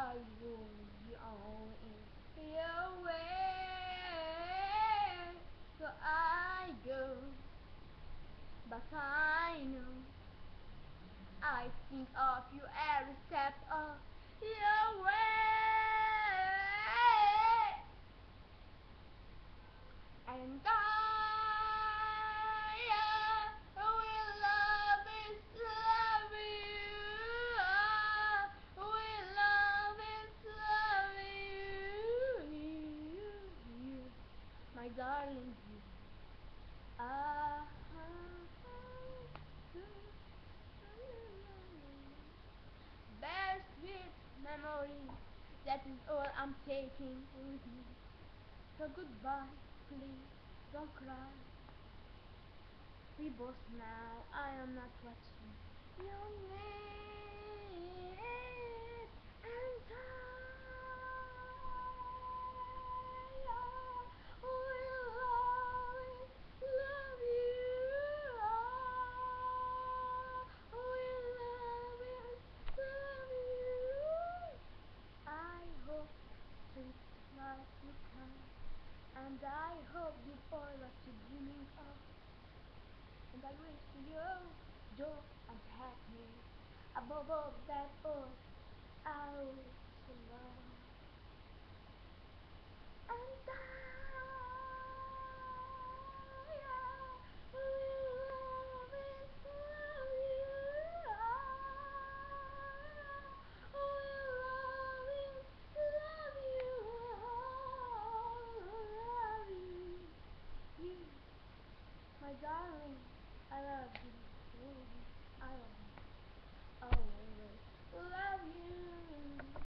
I was on your way, so I go, but I know I think of you every step of your way, and I will always love you. Will always love you, my darling. You. Ah. Best sweet memory, that is all I'm taking with me. So goodbye, please, don't cry. We both now, I am not watching your name, and I will always love you. I will always love you. I hope sweet life will come, and I hope you all what you're dreaming of. And I wish you joy and happiness. Above all that all, I wish you love. And I will always love you. I will always love you. Love you. You, my darling, I love you.